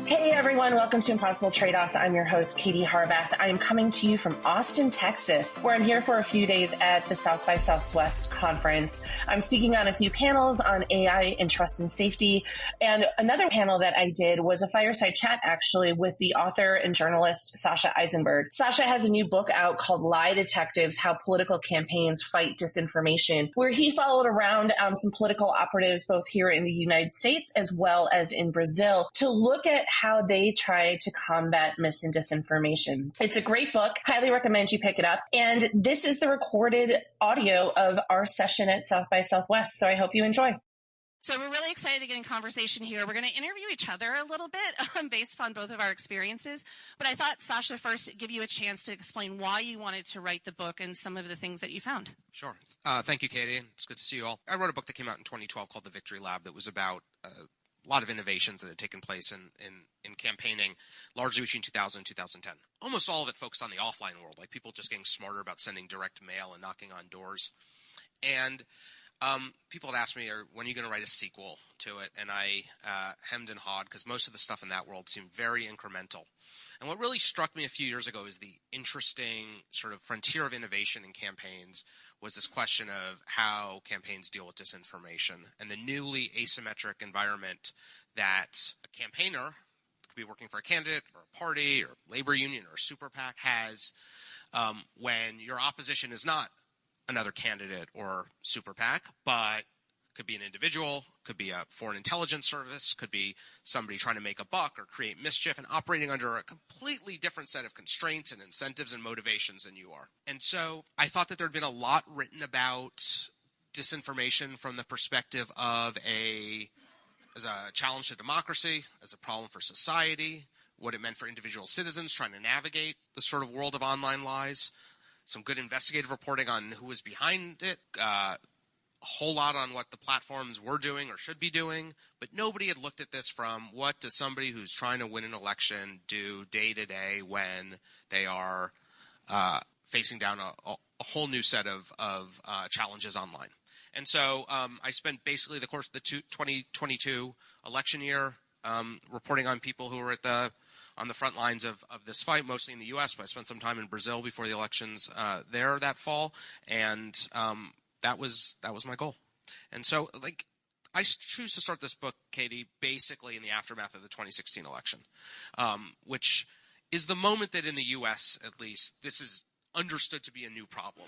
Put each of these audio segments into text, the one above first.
Hey everyone, welcome to Impossible Trade-Offs. I'm your host, Katie Harbath. I am coming to you from Austin, Texas, where I'm here for a few days at the South by Southwest conference. I'm speaking on a few panels on AI and trust and safety. And another panel that I did was a fireside chat, actually, with the author and journalist, Sasha Issenberg. Sasha has a new book out called Lie Detectives, How Political Campaigns Fight Disinformation, where he followed around some political operatives, both here in the United States as well as in Brazil, to look at how they try to combat mis and disinformation. It's a great book. Highly recommend you pick it up. And this is the recorded audio of our session at South by Southwest. So I hope you enjoy. So we're really excited to get in conversation here. We're going to interview each other a little bit based upon both of our experiences. But I thought, Sasha, first give you a chance to explain why you wanted to write the book and some of the things that you found. Sure. Thank you, Katie. It's good to see you all. I wrote a book that came out in 2012 called The Victory Lab that was about a lot of innovations that had taken place in campaigning, largely between 2000 and 2010. Almost all of it focused on the offline world, like people just getting smarter about sending direct mail and knocking on doors. And people had asked me, when are you going to write a sequel to it? And I hemmed and hawed because most of the stuff in that world seemed very incremental. And what really struck me a few years ago is the interesting sort of frontier of innovation in campaigns was this question of how campaigns deal with disinformation and the newly asymmetric environment that a campaigner, could be working for a candidate or a party or labor union or a super PAC, has when your opposition is not another candidate or super PAC, but could be an individual, could be a foreign intelligence service, could be somebody trying to make a buck or create mischief and operating under a completely different set of constraints and incentives and motivations than you are. And so I thought that there had been a lot written about disinformation from the perspective of as a challenge to democracy, as a problem for society, what it meant for individual citizens trying to navigate the sort of world of online lies, some good investigative reporting on who was behind it, a whole lot on what the platforms were doing or should be doing, but nobody had looked at this from what does somebody who's trying to win an election do day to day when they are facing down a whole new set of challenges online. And so I spent basically the course of the 2022 election year reporting on people who were on the front lines of this fight, mostly in the U.S., but I spent some time in Brazil before the elections there that fall, and that was my goal. And so, I choose to start this book, Katie, basically in the aftermath of the 2016 election, which is the moment that in the U.S., at least, this is understood to be a new problem.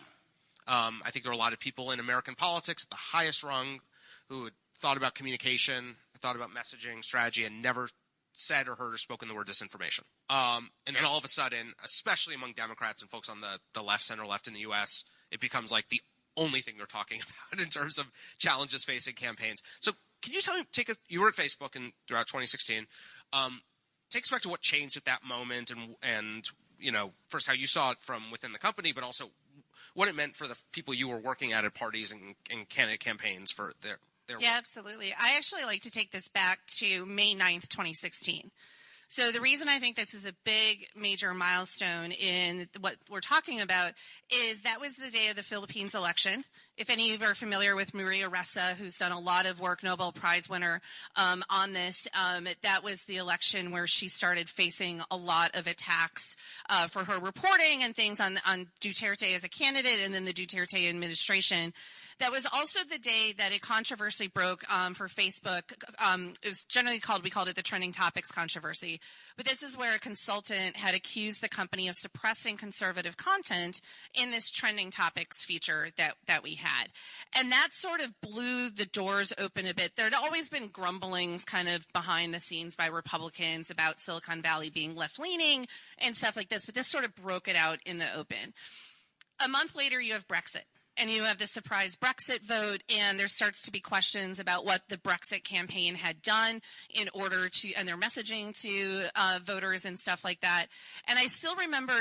I think there are a lot of people in American politics at the highest rung who had thought about communication, thought about messaging, strategy, and never said or heard or spoken the word disinformation. And then all of a sudden, especially among Democrats and folks on the left, center left in the U.S., it becomes like the only thing they're talking about in terms of challenges facing campaigns. So can you tell me, you were at Facebook throughout 2016. Take us back to what changed at that moment and first how you saw it from within the company, but also what it meant for the people you were working at parties and candidate campaigns for their work. Yeah, absolutely. I actually like to take this back to May 9th, 2016. So the reason I think this is a big, major milestone in what we're talking about is that was the day of the Philippines election. If any of you are familiar with Maria Ressa, who's done a lot of work, Nobel Prize winner on this, that was the election where she started facing a lot of attacks for her reporting and things on Duterte as a candidate and then the Duterte administration. That was also the day that a controversy broke for Facebook. It was generally we called it the trending topics controversy. But this is where a consultant had accused the company of suppressing conservative content in this trending topics feature that we had. And that sort of blew the doors open a bit. There had always been grumblings kind of behind the scenes by Republicans about Silicon Valley being left-leaning and stuff like this. But this sort of broke it out in the open. A month later, you have Brexit. And you have the surprise Brexit vote, and there starts to be questions about what the Brexit campaign had done in order to, and their messaging to voters and stuff like that. And I still remember,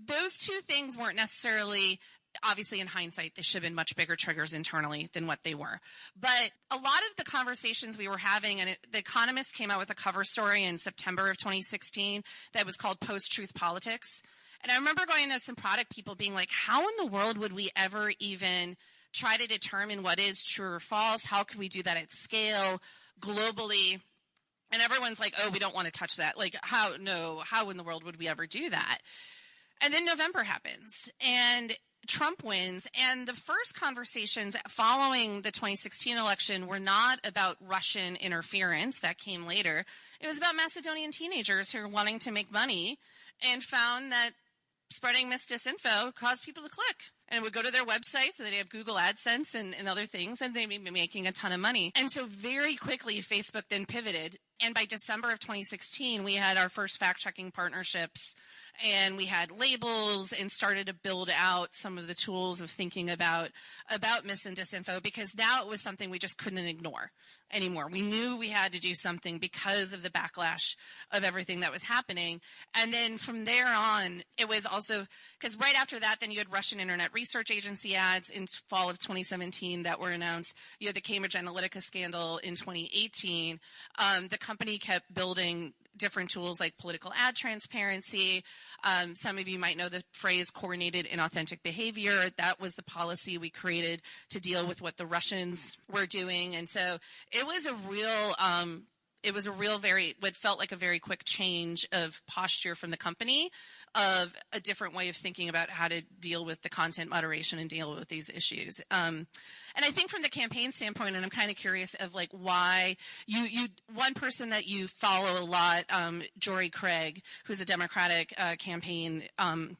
those two things weren't necessarily, obviously in hindsight, they should have been much bigger triggers internally than what they were. But a lot of the conversations we were having, and The Economist came out with a cover story in September of 2016 that was called Post-Truth Politics. And I remember going to some product people being like, how in the world would we ever even try to determine what is true or false? How could we do that at scale globally? And everyone's like, oh, we don't want to touch that. Like, how in the world would we ever do that? And then November happens, and Trump wins. And the first conversations following the 2016 election were not about Russian interference. That came later. It was about Macedonian teenagers who were wanting to make money and found that spreading disinfo caused people to click. And it would go to their websites, and they'd have Google AdSense and other things, and they'd be making a ton of money. And so very quickly, Facebook then pivoted. And by December of 2016, we had our first fact-checking partnerships, and we had labels and started to build out some of the tools of thinking about mis and disinfo, because now it was something we just couldn't ignore anymore. We knew we had to do something because of the backlash of everything that was happening. And then from there on, it was also because right after that, then you had Russian Internet Research Agency ads in fall of 2017 that were announced. You had the Cambridge Analytica scandal in 2018. The company kept building different tools like political ad transparency. Some of you might know the phrase coordinated inauthentic behavior. That was the policy we created to deal with what the Russians were doing. And so it was a real what felt like a very quick change of posture from the company, of a different way of thinking about how to deal with the content moderation and deal with these issues. And I think from the campaign standpoint, and I'm kind of curious of like why one person that you follow a lot, Jory Craig, who's a Democratic campaign,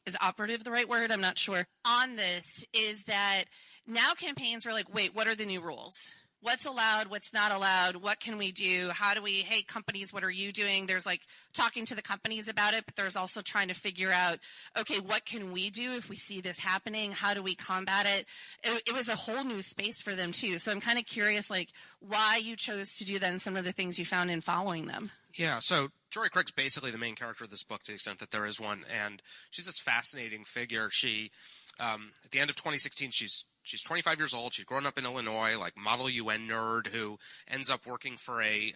is operative the right word? I'm not sure. On this is that now campaigns are like, wait, what are the new rules? What's allowed? What's not allowed? What can we do? How do we, hey, companies, what are you doing? There's like talking to the companies about it, but there's also trying to figure out, okay, what can we do if we see this happening? How do we combat it? It was a whole new space for them too. So I'm kind of curious, like, why you chose to do that and some of the things you found in following them. Yeah, so Jory Craig's basically the main character of this book to the extent that there is one, and she's this fascinating figure. She, at the end of 2016, she's 25 years old. She's grown up in Illinois, like model UN nerd who ends up working for a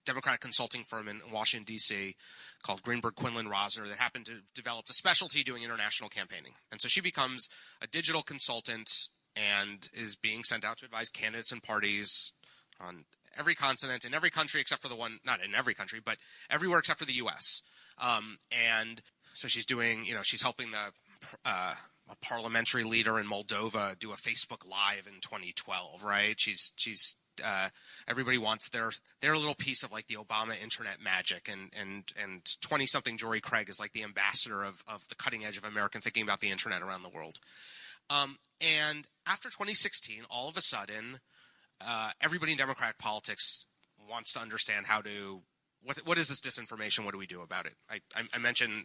Democratic consulting firm in Washington, D.C. called Greenberg Quinlan Rosner that happened to develop a specialty doing international campaigning. And so she becomes a digital consultant and is being sent out to advise candidates and parties on every continent, in every country except for the one, not in every country, but everywhere except for the U.S. And so she's doing, she's helping a parliamentary leader in Moldova do a Facebook Live in 2012, right? She's everybody wants their little piece of like the Obama internet magic, and 20-something Jory Craig is like the ambassador of the cutting edge of American thinking about the internet around the world. And after 2016, all of a sudden, everybody in Democratic politics wants to understand how to. What is this disinformation? What do we do about it? I mentioned,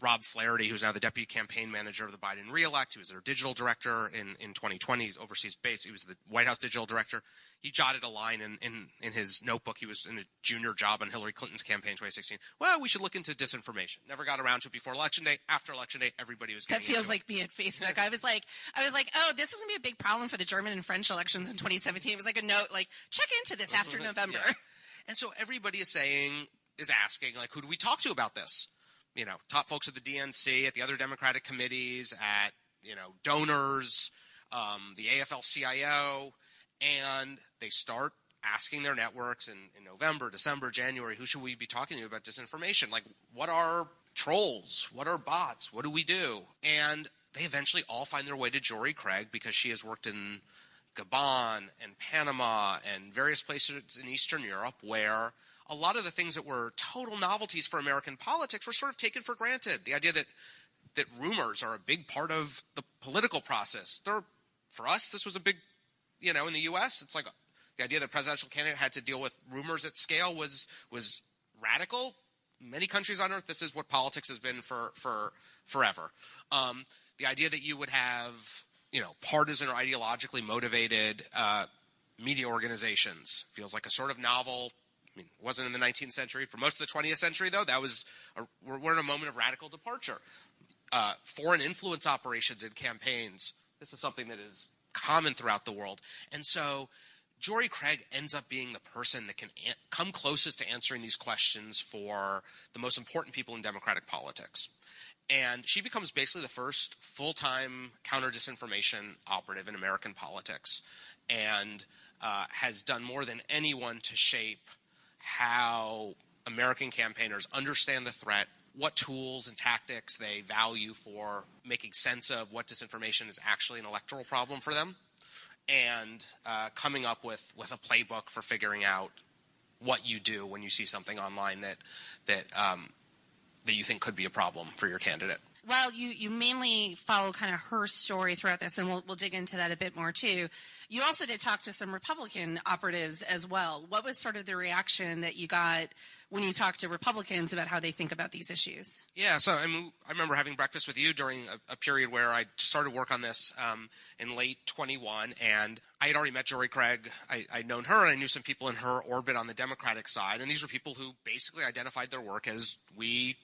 Rob Flaherty, who's now the deputy campaign manager of the Biden reelect. He was their digital director in 2020. He's overseas based. He was the White House digital director. He jotted a line in his notebook. He was in a junior job on Hillary Clinton's campaign in 2016. Well, we should look into disinformation. Never got around to it before Election Day. After Election Day, everybody was getting into it. That feels like me at Facebook. I was like, oh, this is going to be a big problem for the German and French elections in 2017. It was like a note, like, check into this after November. Yeah. And so everybody is asking, like, who do we talk to about this? Top folks at the DNC, at the other Democratic committees, at, donors, the AFL-CIO, and they start asking their networks in November, December, January, who should we be talking to about disinformation? Like, what are trolls? What are bots? What do we do? And they eventually all find their way to Jory Craig because she has worked in Gabon and Panama and various places in Eastern Europe where a lot of the things that were total novelties for American politics were sort of taken for granted. The idea that rumors are a big part of the political process. For us, this was a big, in the U.S., it's like the idea that a presidential candidate had to deal with rumors at scale was radical. Many countries on earth, this is what politics has been for forever. The idea that you would have partisan or ideologically motivated media organizations feels like a sort of novel. I mean, it wasn't in the 19th century. For most of the 20th century, though, we're in a moment of radical departure. Foreign influence operations in campaigns, this is something that is common throughout the world. And so Jory Craig ends up being the person that can come closest to answering these questions for the most important people in Democratic politics. And she becomes basically the first full-time counter-disinformation operative in American politics, and has done more than anyone to shape how American campaigners understand the threat, what tools and tactics they value for making sense of what disinformation is actually an electoral problem for them, and coming up with a playbook for figuring out what you do when you see something online that you think could be a problem for your candidate. Well, you mainly follow kind of her story throughout this, and we'll dig into that a bit more too. You also did talk to some Republican operatives as well. What was sort of the reaction that you got when you talked to Republicans about how they think about these issues? Yeah, so I remember having breakfast with you during a period where I started work on this in late 21, and I had already met Jory Craig. I'd known her, and I knew some people in her orbit on the Democratic side, and these were people who basically identified their work as we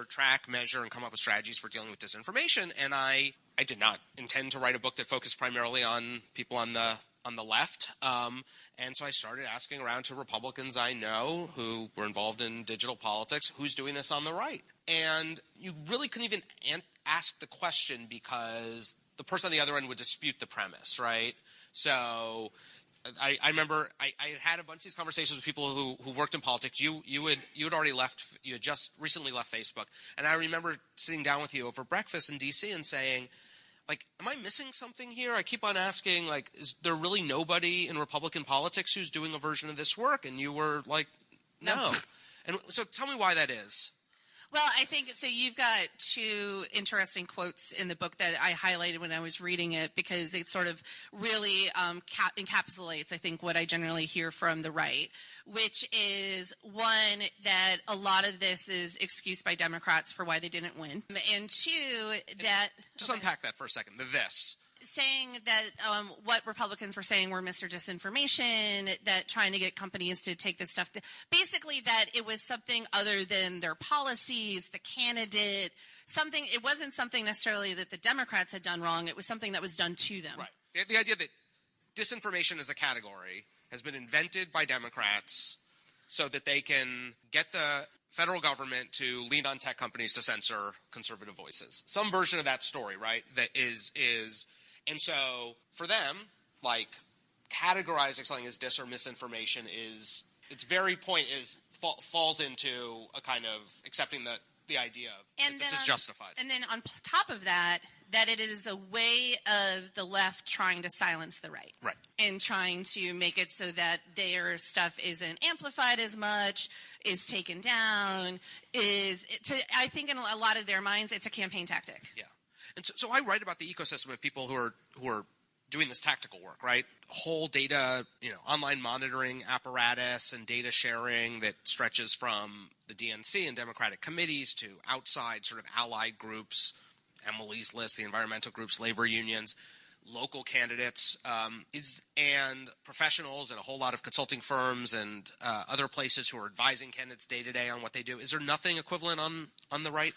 track, measure, and come up with strategies for dealing with disinformation, and I did not intend to write a book that focused primarily on people on the left, and so I started asking around to Republicans I know who were involved in digital politics, who's doing this on the right? And you really couldn't even ask the question because the person on the other end would dispute the premise, right? So I remember I had a bunch of these conversations with people who worked in politics. You had already left. You had just recently left Facebook, and I remember sitting down with you over breakfast in D.C. and saying, like, am I missing something here? I keep on asking, like, is there really nobody in Republican politics who's doing a version of this work? And you were like, no. And so tell me why that is. Well, I think so. You've got two interesting quotes in the book that I highlighted when I was reading it because it sort of really encapsulates, I think, what I generally hear from the right, which is one, that a lot of this is excused by Democrats for why they didn't win, and two, that just unpack that for a second. This. Saying that what Republicans were saying were Mr. Disinformation, that trying to get companies to take this stuff, basically that it was something other than their policies, the candidate, something. It wasn't something necessarily that the Democrats had done wrong. It was something that was done to them. Right. The idea that disinformation as a category has been invented by Democrats so that they can get the federal government to lean on tech companies to censor conservative voices. Some version of that story, right, that is. And so for them, like, categorizing something as dis or misinformation is, its very point is falls into a kind of accepting the idea of that this is justified. And then on top of that it is a way of the left trying to silence the right. Right. And trying to make it so that their stuff isn't amplified as much, is taken down, I think in a lot of their minds, it's a campaign tactic. Yeah. And so I write about the ecosystem of people who are doing this tactical work, right? Whole data, online monitoring apparatus and data sharing that stretches from the DNC and Democratic committees to outside sort of allied groups, Emily's List, the environmental groups, labor unions, local candidates, and professionals and a whole lot of consulting firms and other places who are advising candidates day to day on what they do. Is there nothing equivalent on the right?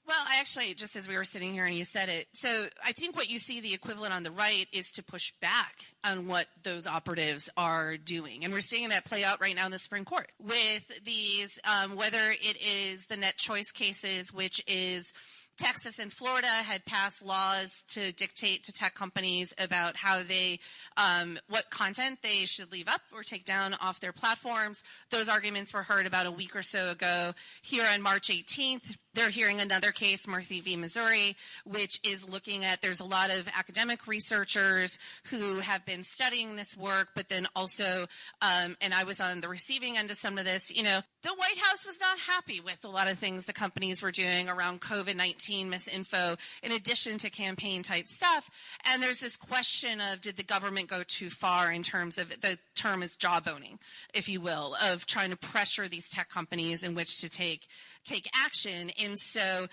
Well, I actually, just as we were sitting here and you said it, so I think what you see the equivalent on the right is to push back on what those operatives are doing. And we're seeing that play out right now in the Supreme Court with these, whether it is the net choice cases, which is Texas and Florida had passed laws to dictate to tech companies about how they, what content they should leave up or take down off their platforms. Those arguments were heard about a week or so ago. Here on March 18th, they're hearing another case, Murphy v. Missouri, which is looking at, there's a lot of academic researchers who have been studying this work, but then also, and I was on the receiving end of some of this, the White House was not happy with a lot of things the companies were doing around COVID-19 misinfo, in addition to campaign type stuff. And there's this question of, did the government go too far in terms of, the term is jawboning, if you will, of trying to pressure these tech companies in which to take action. And so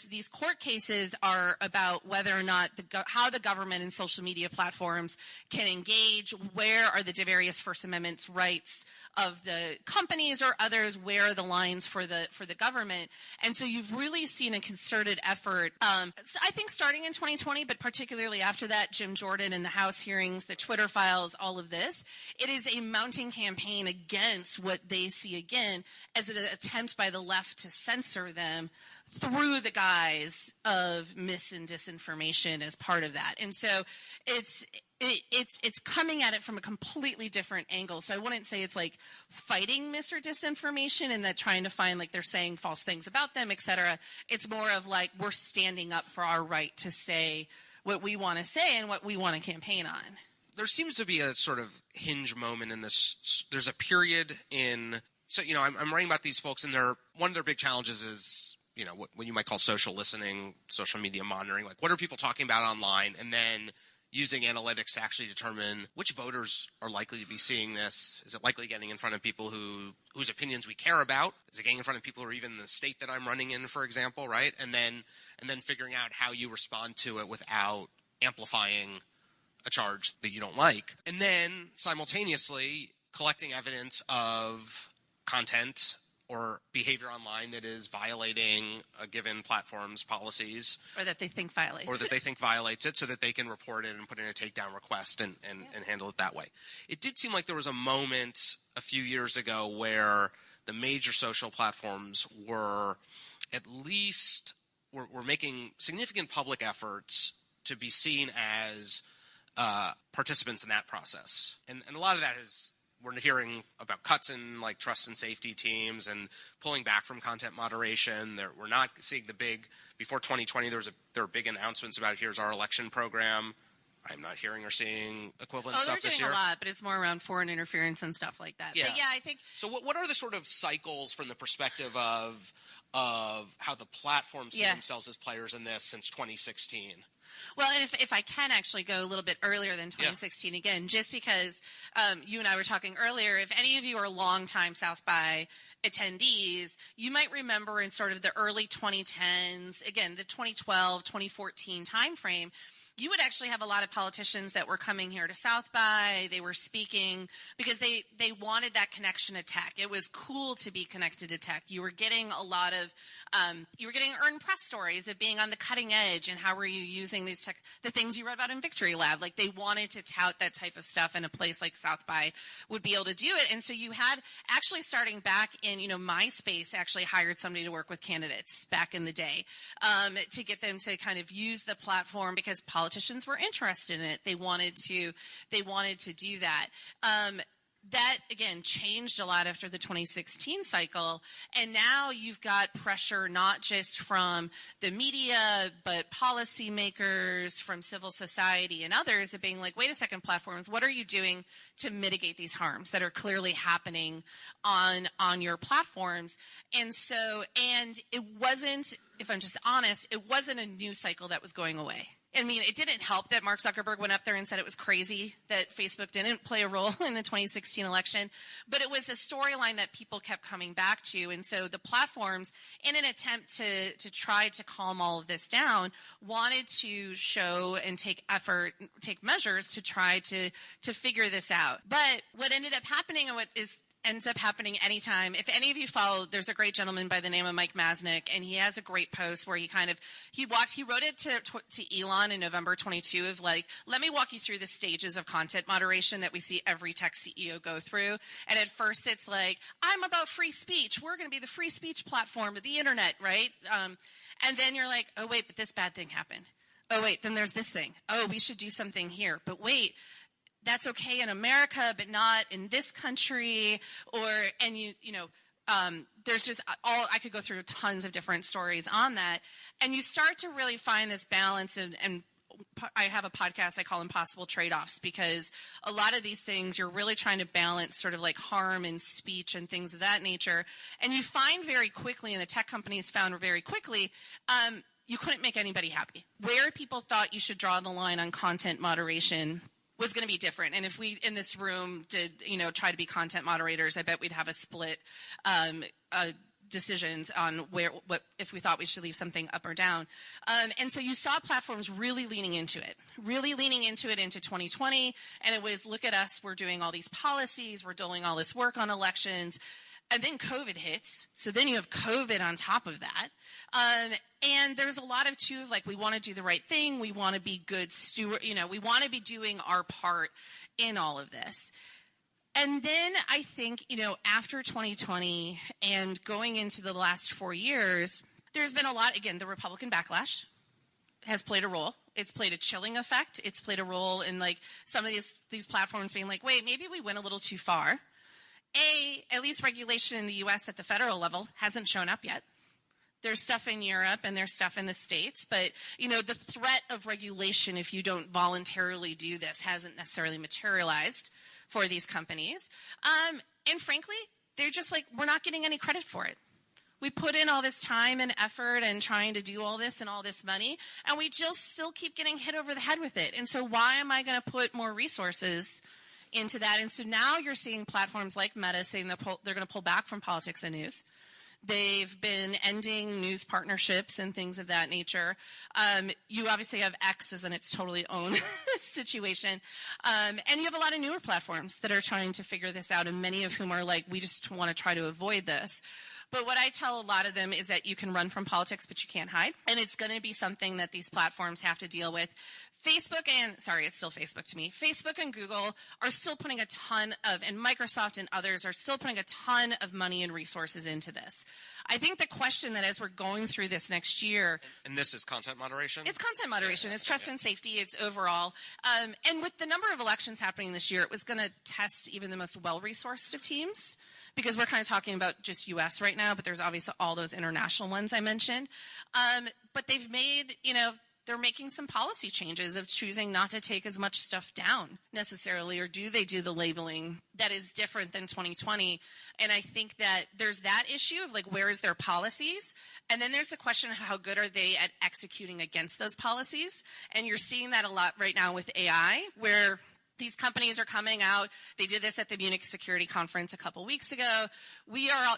these court cases are about whether or not how the government and social media platforms can engage, where are the various First Amendment rights of the companies or others, where are the lines for the government. And so you've really seen a concerted effort, I think starting in 2020, but particularly after that, Jim Jordan and the House hearings, the Twitter files, all of this. It is a mounting campaign against what they see, again, as an attempt by the left to censor them through the guise of mis and disinformation as part of that. And so it's coming at it from a completely different angle. So I wouldn't say it's like fighting mis or disinformation and that trying to find like they're saying false things about them, et cetera. It's more of like we're standing up for our right to say what we want to say and what we want to campaign on. There seems to be a sort of hinge moment in this. There's a period in – so, I'm writing about these folks, and one of their big challenges is, what you might call social listening, social media monitoring. Like, what are people talking about online? And then using analytics to actually determine which voters are likely to be seeing this. Is it likely getting in front of people whose opinions we care about? Is it getting in front of people who are even in the state that I'm running in, for example, right? And then figuring out how you respond to it without amplifying a charge that you don't like. And then simultaneously collecting evidence of content or behavior online that is violating a given platform's policies. Or that they think violates. Or that they think violates it so that they can report it and put in a takedown request and handle it that way. It did seem like there was a moment a few years ago where the major social platforms were at least were making significant public efforts to be seen as participants in that process. And a lot of that is we're hearing about cuts in like trust and safety teams and pulling back from content moderation. We're not seeing the big – before 2020 there were big announcements about here's our election program. I'm not hearing or seeing equivalent stuff this year. They're doing a lot, but it's more around foreign interference and stuff like that. Yeah. But yeah, I think – So what are the sort of cycles from the perspective of how the platforms see themselves as players in this since 2016? Well, and if I can actually go a little bit earlier than 2016 again, just because you and I were talking earlier, if any of you are longtime South by attendees, you might remember in sort of the early 2010s, again, the 2012, 2014 timeframe, you would actually have a lot of politicians that were coming here to South by. They were speaking because they wanted that connection to tech. It was cool to be connected to tech. You were getting a lot of you were getting earned press stories of being on the cutting edge and how were you using these the things you read about in Victory Lab. Like they wanted to tout that type of stuff, and a place like South by would be able to do it. And so you had actually starting back in MySpace actually hired somebody to work with candidates back in the day to get them to kind of use the platform because politicians were interested in it. They wanted to do that. That, again, changed a lot after the 2016 cycle, and now you've got pressure not just from the media, but policymakers, from civil society and others of being like, wait a second, platforms, what are you doing to mitigate these harms that are clearly happening on your platforms? And it wasn't, if I'm just honest, it wasn't a news cycle that was going away. I mean, it didn't help that Mark Zuckerberg went up there and said it was crazy that Facebook didn't play a role in the 2016 election, but it was a storyline that people kept coming back to. And so the platforms, in an attempt to try to calm all of this down, wanted to show and take measures to try to figure this out. But what ended up happening and what ends up happening anytime. If any of you follow, there's a great gentleman by the name of Mike Masnick, and he has a great post where he wrote it to Elon in November 22 of like, let me walk you through the stages of content moderation that we see every tech CEO go through. And at first it's like, I'm about free speech. We're going to be the free speech platform of the internet, right? And then you're like, oh wait, but this bad thing happened. Oh wait, then there's this thing. Oh, we should do something here. But wait, that's okay in America, but not in this country, there's just I could go through tons of different stories on that. And you start to really find this balance and I have a podcast I call Impossible Trade-Offs, because a lot of these things you're really trying to balance sort of like harm and speech and things of that nature. And you find very quickly, and the tech companies found very quickly, you couldn't make anybody happy. Where people thought you should draw the line on content moderation was going to be different. And if we in this room did, try to be content moderators, I bet we'd have a split decisions on what if we thought we should leave something up or down. And so you saw platforms really leaning into it into 2020. And it was, look at us, we're doing all these policies, we're doing all this work on elections. And then COVID hits. So then you have COVID on top of that. And there's a lot of too, like, we want to do the right thing. We want to be good steward. We want to be doing our part in all of this. And then I think, after 2020 and going into the last 4 years, there's been a lot, again, the Republican backlash has played a role. It's played a chilling effect. It's played a role in like some of these platforms being like, wait, maybe we went a little too far. At least regulation in the U.S. at the federal level hasn't shown up yet. There's stuff in Europe and there's stuff in the States, but, the threat of regulation, if you don't voluntarily do this, hasn't necessarily materialized for these companies. And frankly, they're just like, we're not getting any credit for it. We put in all this time and effort and trying to do all this and all this money, and we just still keep getting hit over the head with it. And so why am I going to put more resources into that? And so now you're seeing platforms like Meta saying they're going to pull back from politics and news. They've been ending news partnerships and things of that nature. You obviously have X as in its totally own situation. And you have a lot of newer platforms that are trying to figure this out, and many of whom are like, we just want to try to avoid this. But what I tell a lot of them is that you can run from politics, but you can't hide. And it's going to be something that these platforms have to deal with. It's still Facebook to me. Facebook and Google are still putting a ton of, and Microsoft and others are still putting a ton of money and resources into this. I think the question that as we're going through this next year. And this is content moderation? It's content moderation. Yeah, it's trust and safety. It's overall. And with the number of elections happening this year, it was going to test even the most well-resourced of teams. Because we're kind of talking about just U.S. right now, but there's obviously all those international ones I mentioned. But they've made, they're making some policy changes of choosing not to take as much stuff down necessarily, or do they do the labeling that is different than 2020? And I think that there's that issue of like, where is their policies? And then there's the question of how good are they at executing against those policies? And you're seeing that a lot right now with AI, where these companies are coming out. They did this at the Munich Security Conference a couple weeks ago.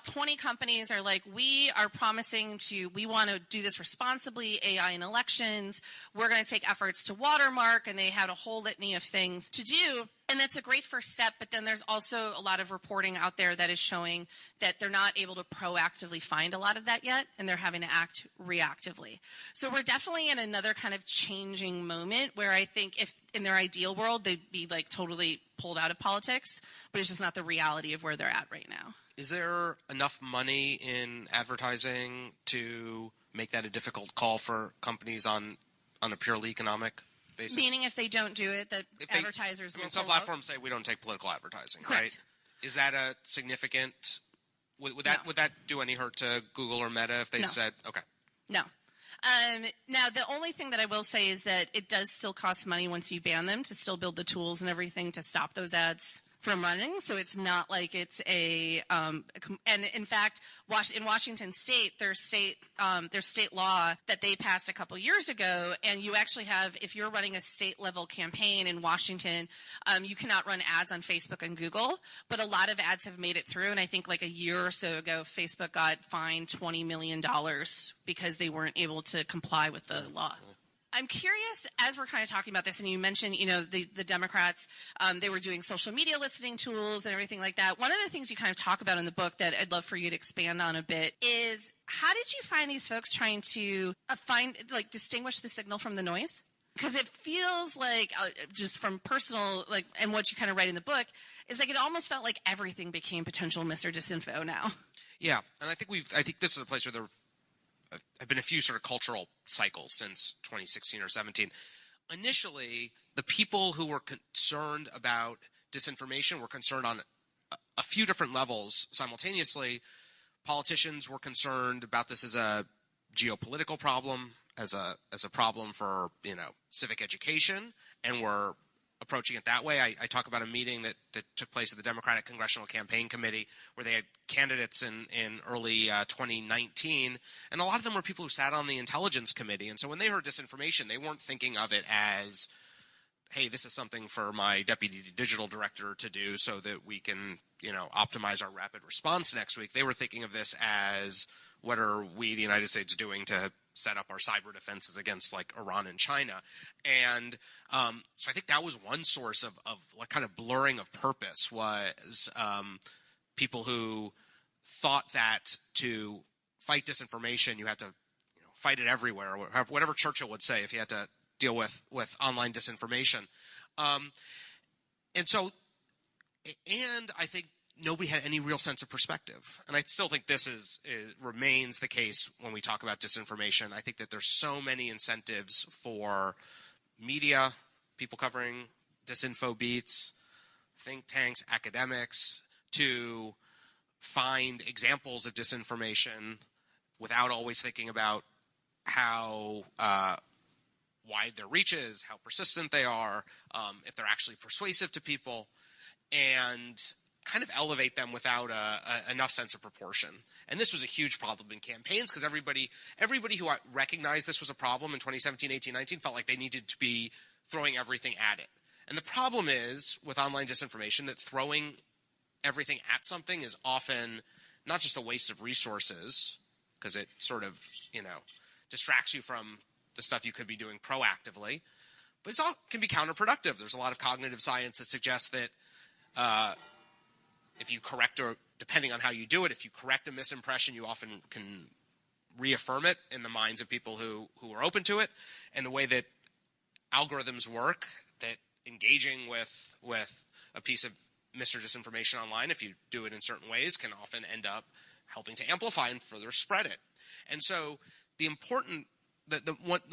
20 companies are like, we are promising we want to do this responsibly, AI in elections. We're going to take efforts to watermark, and they had a whole litany of things to do. And that's a great first step, but then there's also a lot of reporting out there that is showing that they're not able to proactively find a lot of that yet, and they're having to act reactively. So we're definitely in another kind of changing moment where I think if in their ideal world, they'd be like totally pulled out of politics, but it's just not the reality of where they're at right now. Is there enough money in advertising to make that a difficult call for companies on a purely economic basis? Meaning if they don't do it, that advertisers will some platforms say we don't take political advertising, Correct. Right? Is that a significant would that do any hurt to Google or Meta if they said okay? No. Now, the only thing that I will say is that it does still cost money once you ban them to still build the tools and everything to stop those ads from running. So it's not like it's and in fact, in Washington State, there's state law that they passed a couple years ago, and you actually have, if you're running a state level campaign in Washington, you cannot run ads on Facebook and Google, but a lot of ads have made it through. And I think like a year or so ago, Facebook got fined $20 million because they weren't able to comply with the law. I'm curious, as we're kind of talking about this, and you mentioned, the Democrats, they were doing social media listening tools and everything like that. One of the things you kind of talk about in the book that I'd love for you to expand on a bit is, how did you find these folks trying to distinguish the signal from the noise? Because it feels like, just from personal, and what you kind of write in the book, is like it almost felt like everything became potential mis or disinfo now. Yeah, and I think this is a place where there have been a few sort of cultural cycles since 2016 or 17. Initially, the people who were concerned about disinformation were concerned on a few different levels simultaneously. Politicians were concerned about this as a geopolitical problem, as a problem for civic education, and were approaching it that way. I talk about a meeting that took place at the Democratic Congressional Campaign Committee where they had candidates in early 2019, and a lot of them were people who sat on the Intelligence Committee. And so when they heard disinformation, they weren't thinking of it as, hey, this is something for my deputy digital director to do so that we can, optimize our rapid response next week. They were thinking of this as, what are we, the United States, doing to set up our cyber defenses against like Iran and China. And so I think that was one source of like kind of blurring of purpose, was people who thought that to fight disinformation, you had to fight it everywhere, or whatever Churchill would say if you had to deal with online disinformation. And so And I think nobody had any real sense of perspective. And I still think this remains the case when we talk about disinformation. I think that there's so many incentives for media, people covering disinfo beats, think tanks, academics, to find examples of disinformation without always thinking about how wide their reach is, how persistent they are, if they're actually persuasive to people, and kind of elevate them without enough sense of proportion. And this was a huge problem in campaigns because everybody who recognized this was a problem in 2017, 18, 19 felt like they needed to be throwing everything at it. And the problem is with online disinformation that throwing everything at something is often not just a waste of resources because it sort of, distracts you from the stuff you could be doing proactively, but it can be counterproductive. There's a lot of cognitive science that suggests that if you correct, or depending on how you do it, if you correct a misimpression, you often can reaffirm it in the minds of people who are open to it. And the way that algorithms work, that engaging with a piece of mis or disinformation online, if you do it in certain ways, can often end up helping to amplify and further spread it. And so the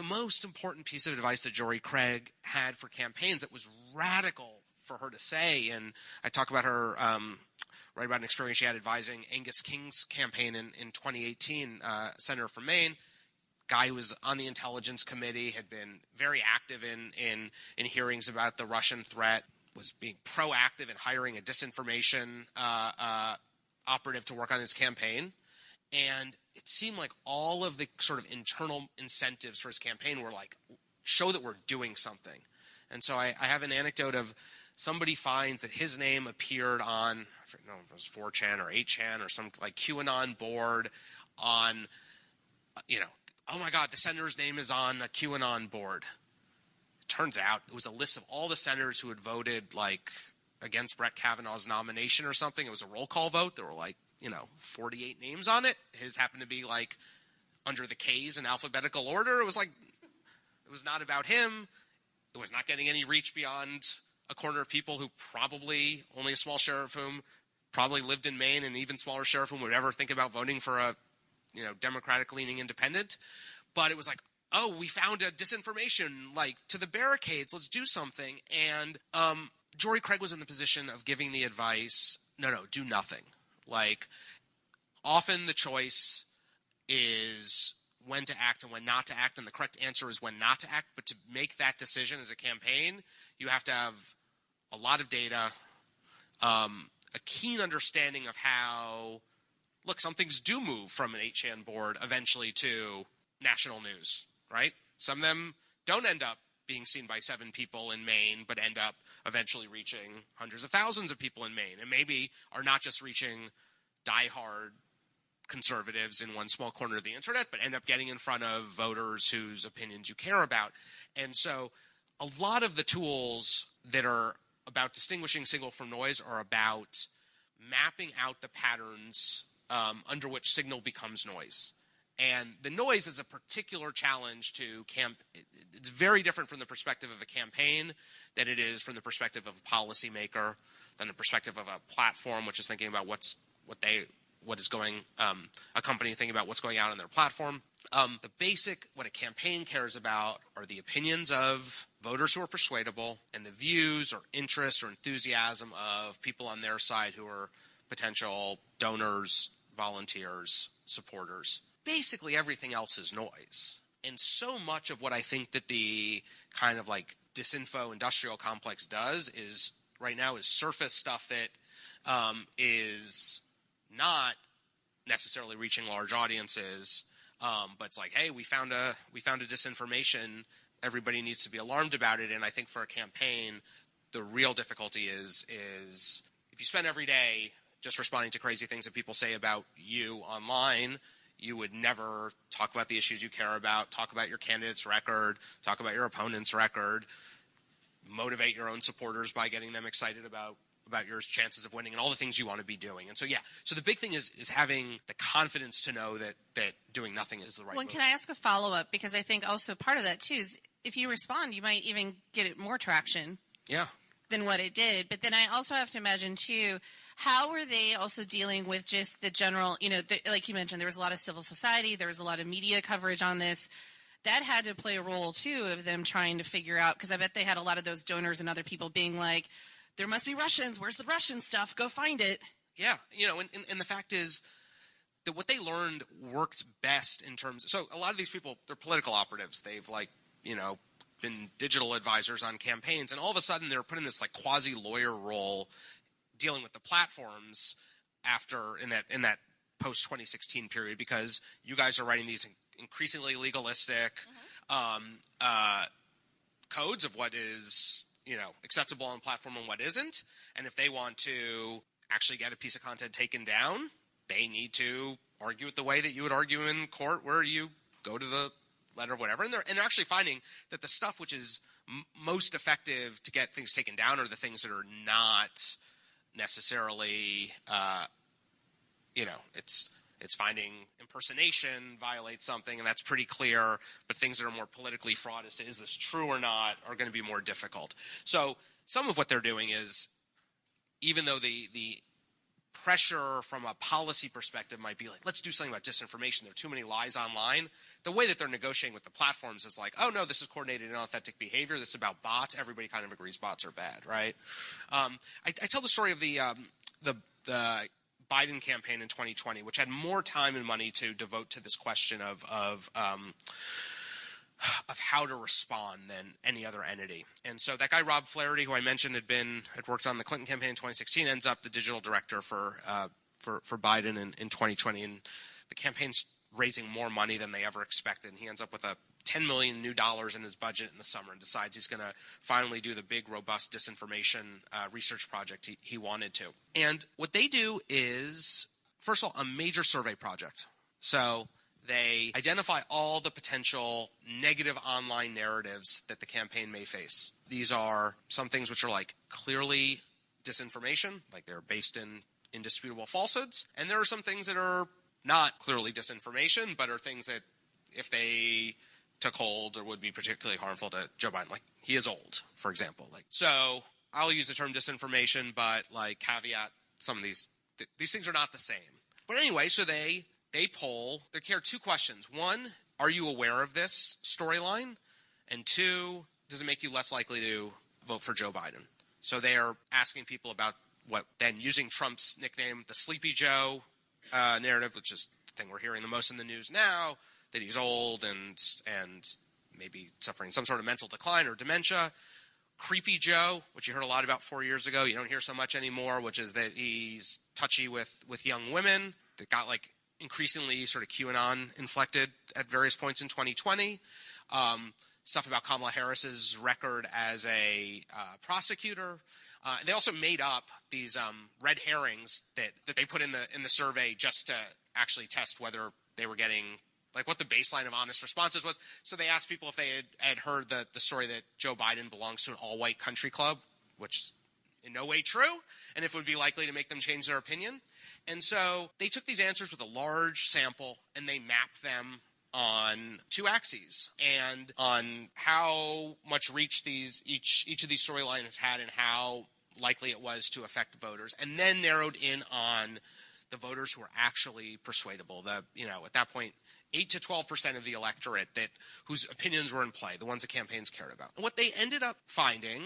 most important piece of advice that Jory Craig had for campaigns that was radical for her to say, and I talk about her write about an experience she had advising Angus King's campaign in 2018, senator from Maine, guy who was on the Intelligence Committee, had been very active in hearings about the Russian threat, was being proactive in hiring a disinformation operative to work on his campaign. And it seemed like all of the sort of internal incentives for his campaign were like, show that we're doing something. And so I have an anecdote of somebody finds that his name appeared on, I don't know if it was 4chan or 8chan or some like QAnon board on, oh my God, the senator's name is on a QAnon board. It turns out it was a list of all the senators who had voted like against Brett Kavanaugh's nomination or something. It was a roll call vote. There were like, 48 names on it. His happened to be like under the K's in alphabetical order. It was like, it was not about him. It was not getting any reach beyond a corner of people who probably, only a small share of whom probably lived in Maine, and even smaller share of whom would ever think about voting for a, Democratic-leaning independent. But it was like, oh, we found a disinformation, like, to the barricades. Let's do something. And Jory Craig was in the position of giving the advice, no, do nothing. Like, often the choice is when to act and when not to act, and the correct answer is when not to act. But to make that decision as a campaign, you have to have a lot of data, a keen understanding of how, look, some things do move from an 8chan board eventually to national news, right? Some of them don't end up being seen by 7 people in Maine, but end up eventually reaching hundreds of thousands of people in Maine, and maybe are not just reaching diehard conservatives in one small corner of the internet, but end up getting in front of voters whose opinions you care about. And so a lot of the tools that are about distinguishing signal from noise are about mapping out the patterns under which signal becomes noise. And the noise is a particular challenge to it's very different from the perspective of a campaign than it is from the perspective of a policymaker, than the perspective of a platform, which is thinking about what a company thinking about what's going out on their platform. What a campaign cares about are the opinions of voters who are persuadable and the views or interests or enthusiasm of people on their side who are potential donors, volunteers, supporters. Basically everything else is noise. And so much of what I think that the kind of like disinfo industrial complex does is right now is surface stuff that is not necessarily reaching large audiences, but it's like, hey, we found a disinformation. Everybody needs to be alarmed about it. And I think for a campaign, the real difficulty is if you spend every day just responding to crazy things that people say about you online, you would never talk about the issues you care about, talk about your candidate's record, talk about your opponent's record, motivate your own supporters by getting them excited about your chances of winning and all the things you want to be doing. And so, so the big thing is having the confidence to know that doing nothing is the right move. Can I ask a follow-up? Because I think also part of that, too, is if you respond, you might even get more traction. Yeah. than what it did. But then I also have to imagine, too, how were they also dealing with just the general, like you mentioned, there was a lot of civil society, there was a lot of media coverage on this. That had to play a role, too, of them trying to figure out, because I bet they had a lot of those donors and other people being like, there must be Russians. Where's the Russian stuff? Go find it. Yeah, and the fact is that what they learned worked best in terms – so a lot of these people, they're political operatives. They've, been digital advisors on campaigns, and all of a sudden they're put in this, quasi-lawyer role dealing with the platforms after – in that post-2016 period, because you guys are writing these increasingly legalistic codes of what is – acceptable on platform and what isn't. And if they want to actually get a piece of content taken down, they need to argue it the way that you would argue in court, where you go to the letter of whatever. And they're actually finding that the stuff which is most effective to get things taken down are the things that are not necessarily, it's finding impersonation violates something, and that's pretty clear. But things that are more politically fraught as to is this true or not are going to be more difficult. So some of what they're doing is, even though the pressure from a policy perspective might be like, let's do something about disinformation, there are too many lies online, the way that they're negotiating with the platforms is like, oh, no, this is coordinated and inauthentic behavior. This is about bots. Everybody kind of agrees bots are bad, right? I tell the story of the Biden campaign in 2020, which had more time and money to devote to this question of how to respond than any other entity. And so that guy, Rob Flaherty, who I mentioned had worked on the Clinton campaign in 2016, ends up the digital director for Biden in 2020. And the campaign's raising more money than they ever expected. And he ends up with $10 million new in his budget in the summer and decides he's going to finally do the big, robust disinformation research project he wanted to. And what they do is, first of all, a major survey project. So they identify all the potential negative online narratives that the campaign may face. These are some things which are clearly disinformation, like they're based in indisputable falsehoods. And there are some things that are not clearly disinformation, but are things that if they took hold or would be particularly harmful to Joe Biden. Like, he is old, for example. So I'll use the term disinformation, but caveat, some of these things are not the same. But anyway, so they poll, they care two questions. One, are you aware of this storyline? And two, does it make you less likely to vote for Joe Biden? So they are asking people about what then, using Trump's nickname, the Sleepy Joe narrative, which is the thing we're hearing the most in the news now, that he's old and maybe suffering some sort of mental decline or dementia. Creepy Joe, which you heard a lot about 4 years ago, you don't hear so much anymore, which is that he's touchy with young women, that got increasingly sort of QAnon inflected at various points in 2020. Stuff about Kamala Harris's record as a prosecutor. They also made up these red herrings that they put in the survey just to actually test whether they were getting what the baseline of honest responses was. So they asked people if they had heard the story that Joe Biden belongs to an all-white country club, which is in no way true, and if it would be likely to make them change their opinion. And so they took these answers with a large sample, and they mapped them on two axes, and on how much reach each of these storylines has had and how likely it was to affect voters, and then narrowed in on the voters who were actually persuadable. At that point, 8 to 12% of the electorate whose opinions were in play, the ones that campaigns cared about. And what they ended up finding,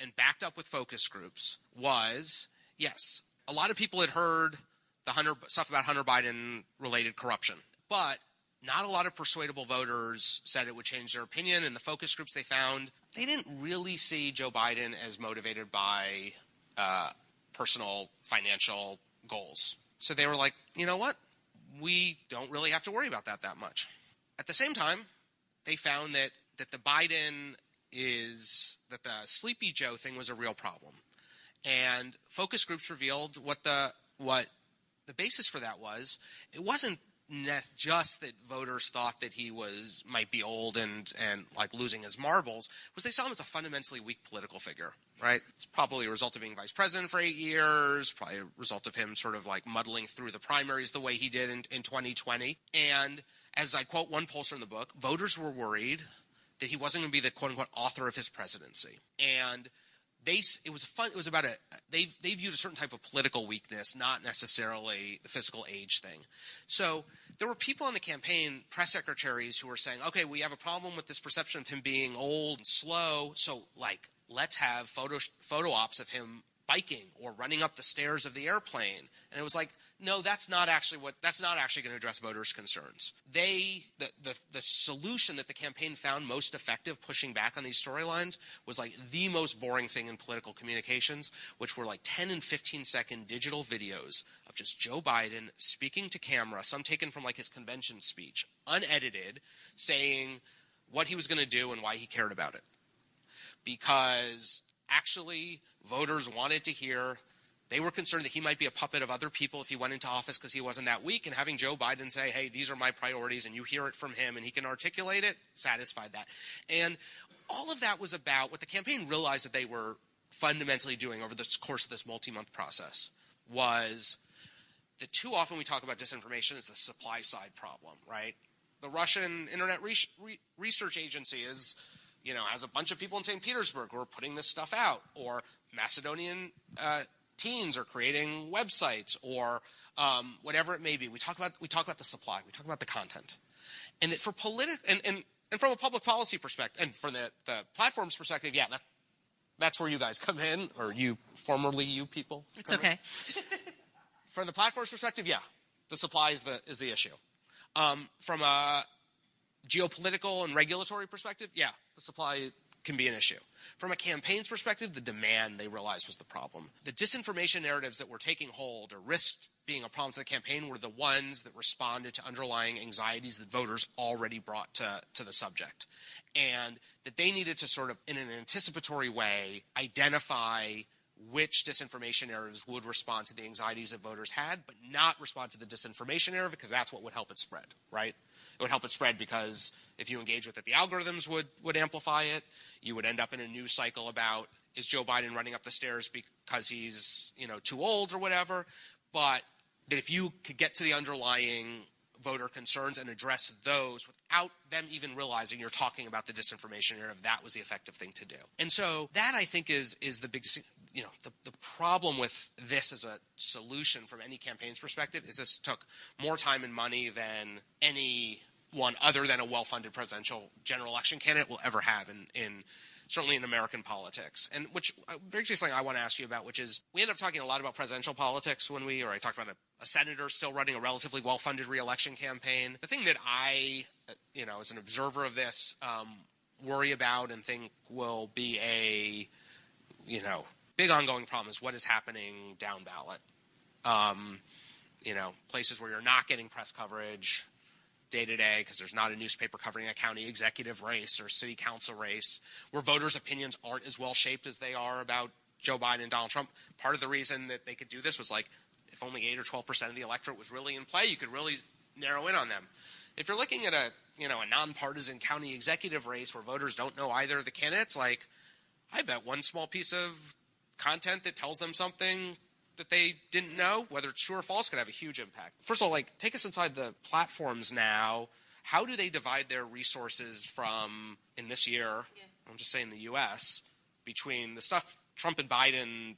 and backed up with focus groups, was, yes, a lot of people had heard the stuff about Hunter Biden-related corruption, but not a lot of persuadable voters said it would change their opinion. And the focus groups they found, they didn't really see Joe Biden as motivated by personal financial goals. So they were like, you know what? We don't really have to worry about that much. At the same time, they found that the Sleepy Joe thing was a real problem. And focus groups revealed what the basis for that was. It wasn't just that voters thought that he might be old and losing his marbles, was they saw him as a fundamentally weak political figure, right? It's probably a result of being vice president for 8 years, probably a result of him sort of muddling through the primaries the way he did in 2020. And as I quote one pollster in the book, voters were worried that he wasn't going to be the quote-unquote author of his presidency. And they viewed a certain type of political weakness, not necessarily the physical age thing. So there were people on the campaign, press secretaries, who were saying, okay, we have a problem with this perception of him being old and slow, so let's have photo ops of him biking or running up the stairs of the airplane. And it was like, no, that's not actually going to address voters' concerns. The solution that the campaign found most effective pushing back on these storylines was like the most boring thing in political communications, which were like 10 and 15-second digital videos of just Joe Biden speaking to camera, some taken from like his convention speech, unedited, saying what he was going to do and why he cared about it. Because actually, voters wanted to hear, they were concerned that he might be a puppet of other people if he went into office because he wasn't that weak, and having Joe Biden say, hey, these are my priorities, and you hear it from him and he can articulate it, satisfied that. And all of that was about what the campaign realized that they were fundamentally doing over the course of this multi-month process was that too often we talk about disinformation as the supply side problem, right? The Russian Internet Research Agency has a bunch of people in St. Petersburg who are putting this stuff out, or Macedonian teens are creating websites, or whatever it may be. We talk about the supply, we talk about the content, and that for and from a public policy perspective, and from the platform's perspective, that's where you guys come in, or formerly you people. It's okay. From the platform's perspective, the supply is the issue. From a geopolitical and regulatory perspective, the supply can be an issue. From a campaign's perspective, the demand they realized was the problem. The disinformation narratives that were taking hold or risked being a problem to the campaign were the ones that responded to underlying anxieties that voters already brought to the subject. And that they needed to sort of, in an anticipatory way, identify which disinformation narratives would respond to the anxieties that voters had, but not respond to the disinformation narrative, because that's what would help it spread, right? It would help it spread because if you engage with it, the algorithms would amplify it. You would end up in a news cycle about, is Joe Biden running up the stairs because he's too old or whatever? But that if you could get to the underlying voter concerns and address those without them even realizing you're talking about the disinformation narrative, that was the effective thing to do. And so that, I think, is the big, the problem with this as a solution from any campaign's perspective is this took more time and money than any one other than a well-funded presidential general election candidate will ever have in certainly in American politics. And which brings me to something I want to ask you about, which is we end up talking a lot about presidential politics I talked about a senator still running a relatively well-funded re-election campaign. The thing that I, as an observer of this, worry about and think will be a, big ongoing problem is what is happening down ballot. Places where you're not getting press coverage day to day because there's not a newspaper covering a county executive race or city council race, where voters' opinions aren't as well shaped as they are about Joe Biden and Donald Trump. Part of the reason that they could do this was like, if only 8 or 12% of the electorate was really in play, you could really narrow in on them. If you're looking at a nonpartisan county executive race where voters don't know either of the candidates, like, I bet one small piece of content that tells them something that they didn't know, whether it's true or false, could have a huge impact. First of all, take us inside the platforms now. How do they divide their resources from, in this year, I'm just saying the U.S., between the stuff Trump and Biden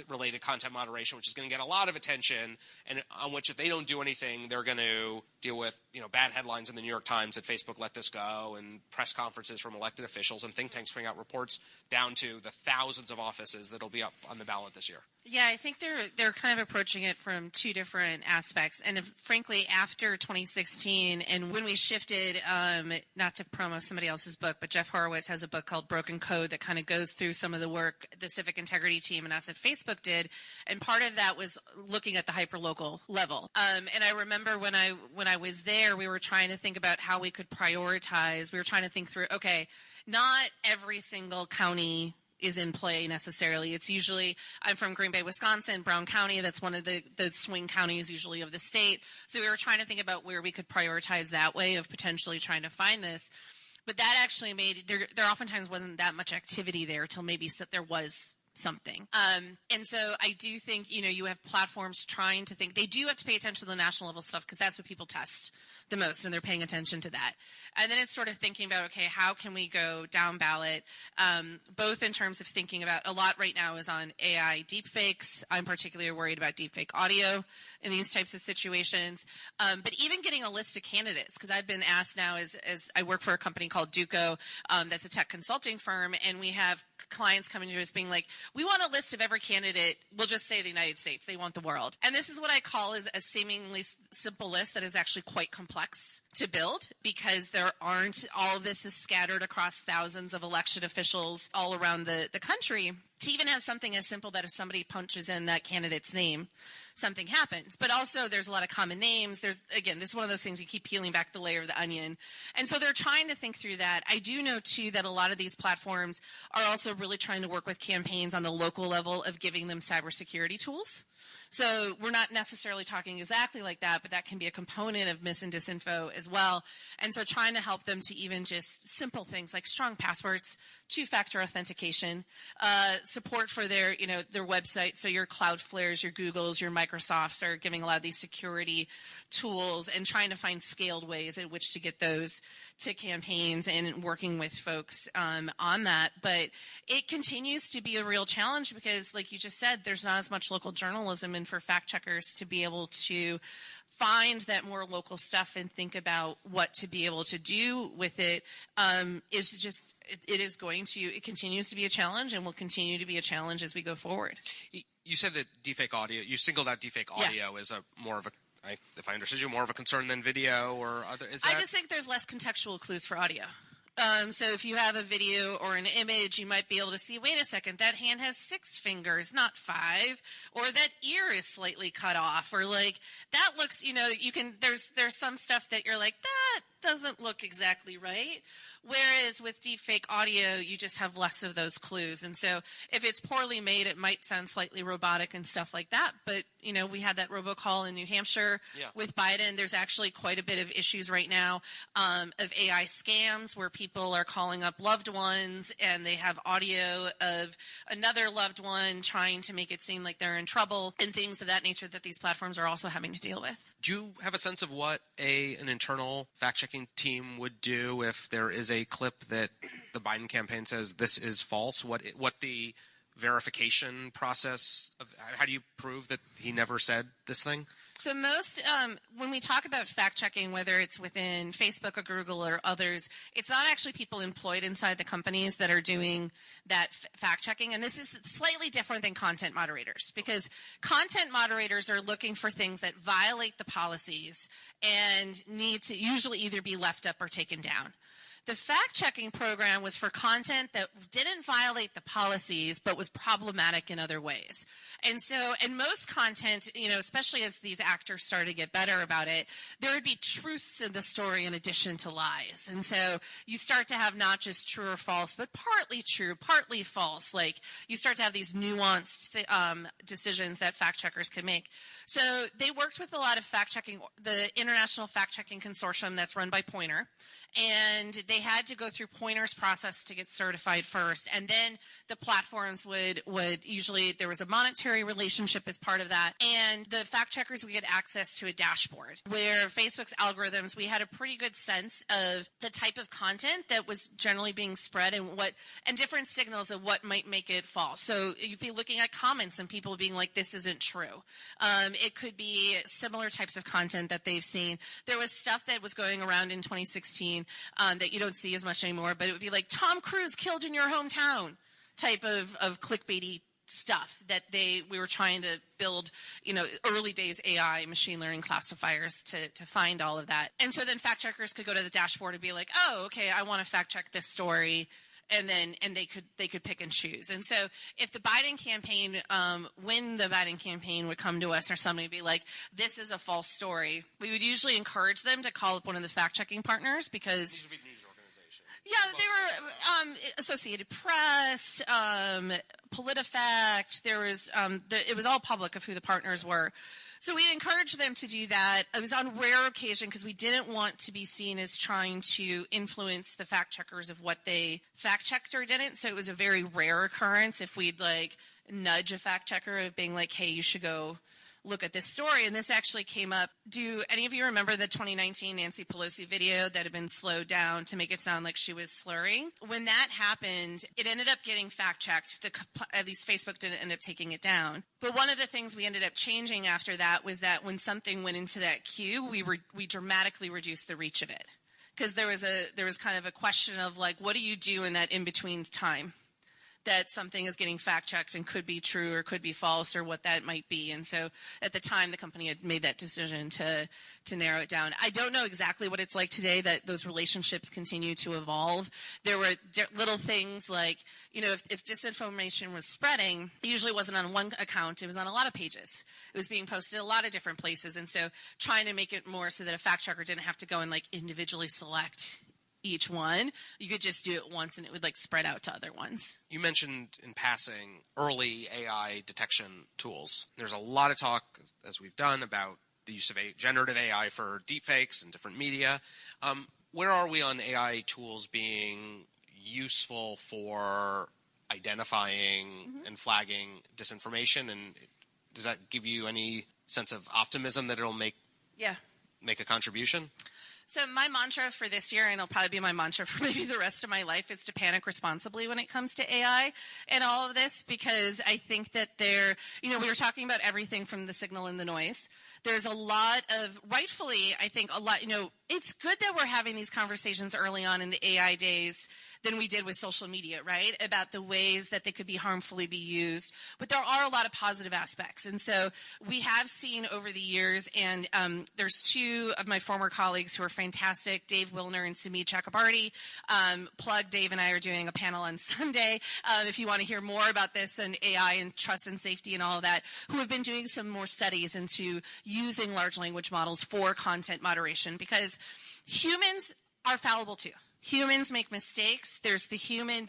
related content moderation, which is going to get a lot of attention, and on which if they don't do anything, they're going to deal with bad headlines in the New York Times that Facebook let this go, and press conferences from elected officials and think tanks bring out reports, down to the thousands of offices that'll be up on the ballot this year. Yeah, I think they're kind of approaching it from two different aspects. And frankly, after 2016, and when we shifted, not to promo somebody else's book, but Jeff Horowitz has a book called Broken Code that kind of goes through some of the work the civic integrity team and us at Facebook did. And part of that was looking at the hyperlocal level. And I remember when I was there, we were trying to think about how we could prioritize. We were trying to think through, okay, not every single county is in play necessarily. It's usually, I'm from Green Bay, Wisconsin, Brown County. That's one of the swing counties usually of the state. So we were trying to think about where we could prioritize that way of potentially trying to find this. But that actually made, there oftentimes wasn't that much activity there till maybe there was something. And so I do think, you have platforms trying to think, they do have to pay attention to the national level stuff because that's what people test the most, and they're paying attention to that. And then it's sort of thinking about, okay, how can we go down ballot, both in terms of thinking about, a lot right now is on AI deepfakes. I'm particularly worried about deepfake audio in these types of situations. But even getting a list of candidates, because I've been asked now, as I work for a company called Duco, that's a tech consulting firm, and we have clients coming to us being like, we want a list of every candidate. We'll just say the United States. They want the world. And this is what I call is a seemingly simple list that is actually quite complex to build, because there aren't, all of this is scattered across thousands of elected officials all around the country. To even have something as simple that if somebody punches in that candidate's name, something happens. But also there's a lot of common names. There's, again, this is one of those things you keep peeling back the layer of the onion. And so they're trying to think through that. I do know, too, that a lot of these platforms are also really trying to work with campaigns on the local level of giving them cybersecurity tools. So we're not necessarily talking exactly like that, but that can be a component of mis and disinfo as well. And so trying to help them to even just simple things like strong passwords, two-factor authentication, support for their website. So your Cloudflares, your Googles, your Microsofts are giving a lot of these security tools and trying to find scaled ways in which to get those to campaigns and working with folks on that. But it continues to be a real challenge because, like you just said, there's not as much local journalism, and for fact checkers to be able to find that more local stuff and think about what to be able to do with it is just, it continues to be a challenge and will continue to be a challenge as we go forward. You said that deepfake audio, you singled out deepfake audio as if I understood you, more of a concern than video or other. I just think there's less contextual clues for audio. So if you have a video or an image, you might be able to see, wait a second, that hand has 6 fingers, not 5, or that ear is slightly cut off, or like that looks, there's some stuff that you're like, that doesn't look exactly right. Whereas with deepfake audio, you just have less of those clues. And so if it's poorly made, it might sound slightly robotic and stuff like that. But, we had that robocall in New Hampshire with Biden. There's actually quite a bit of issues right now of AI scams where people are calling up loved ones and they have audio of another loved one trying to make it seem like they're in trouble and things of that nature that these platforms are also having to deal with. Do you have a sense of what an internal fact-checking team would do if there is a clip that the Biden campaign says this is false? What the verification process of, how do you prove that he never said this thing? So most, when we talk about fact-checking, whether it's within Facebook or Google or others, it's not actually people employed inside the companies that are doing that fact-checking. And this is slightly different than content moderators, because content moderators are looking for things that violate the policies and need to usually either be left up or taken down. The fact-checking program was for content that didn't violate the policies but was problematic in other ways. And so, and most content, especially as these actors started to get better about it, there would be truths in the story in addition to lies. And so you start to have not just true or false, but partly true, partly false. Like you start to have these nuanced decisions that fact-checkers can make. So they worked with a lot of fact-checking, the International Fact-Checking Consortium that's run by Poynter. And they had to go through Poynter's process to get certified first. And then the platforms would usually, there was a monetary relationship as part of that. And the fact checkers would get access to a dashboard where Facebook's algorithms, we had a pretty good sense of the type of content that was generally being spread and different signals of what might make it false. So you'd be looking at comments and people being like, this isn't true. It could be similar types of content that they've seen. There was stuff that was going around in 2016 that you don't see as much anymore, but it would be like Tom Cruise killed in your hometown type of clickbaity stuff that we were trying to build, early days AI machine learning classifiers to find all of that. And so then fact checkers could go to the dashboard and be like, oh, okay, I want to fact check this story. And they could pick and choose. And so if the Biden campaign, when the Biden campaign would come to us or somebody be like, this is a false story, we would usually encourage them to call up one of the fact-checking partners because these would be news organizations. Yeah, they were Associated Press, PolitiFact. There was it was all public of who the partners were. So we encouraged them to do that. It was on rare occasion because we didn't want to be seen as trying to influence the fact checkers of what they fact checked or didn't. So it was a very rare occurrence if we'd nudge a fact checker of being like, hey, you should go look at this story. And this actually came up. Do any of you remember the 2019 Nancy Pelosi video that had been slowed down to make it sound like she was slurring? When that happened, it ended up getting fact-checked. At least Facebook didn't end up taking it down. But one of the things we ended up changing after that was that when something went into that queue, we dramatically reduced the reach of it. Because there was kind of a question of, like, what do you do in that in-between time? That something is getting fact-checked and could be true or could be false or what that might be. And so at the time, the company had made that decision to narrow it down. I don't know exactly what it's like today that those relationships continue to evolve. There were little things like, if disinformation was spreading, it usually wasn't on one account. It was on a lot of pages. It was being posted a lot of different places. And so trying to make it more so that a fact-checker didn't have to go and, like, individually select each one, you could just do it once and it would, like, spread out to other ones. You mentioned in passing early AI detection tools. There's a lot of talk, as we've done, about the use of generative AI for deepfakes and different media. Where are we on AI tools being useful for identifying and flagging disinformation? And does that give you any sense of optimism that it'll make a contribution? So my mantra for this year, and it'll probably be my mantra for maybe the rest of my life, is to panic responsibly when it comes to AI and all of this, because I think that we were talking about everything from the signal and the noise. There's a lot of, rightfully, I think it's good that we're having these conversations early on in the AI days than we did with social media, right? About the ways that they could be harmfully be used. But there are a lot of positive aspects. And so we have seen over the years, and there's two of my former colleagues who are fantastic, Dave Wilner and Sumit Chakrabarty. Plug, Dave and I are doing a panel on Sunday, if you want to hear more about this and AI and trust and safety and all of that, who have been doing some more studies into using large language models for content moderation, because humans are fallible too. Humans make mistakes. There's the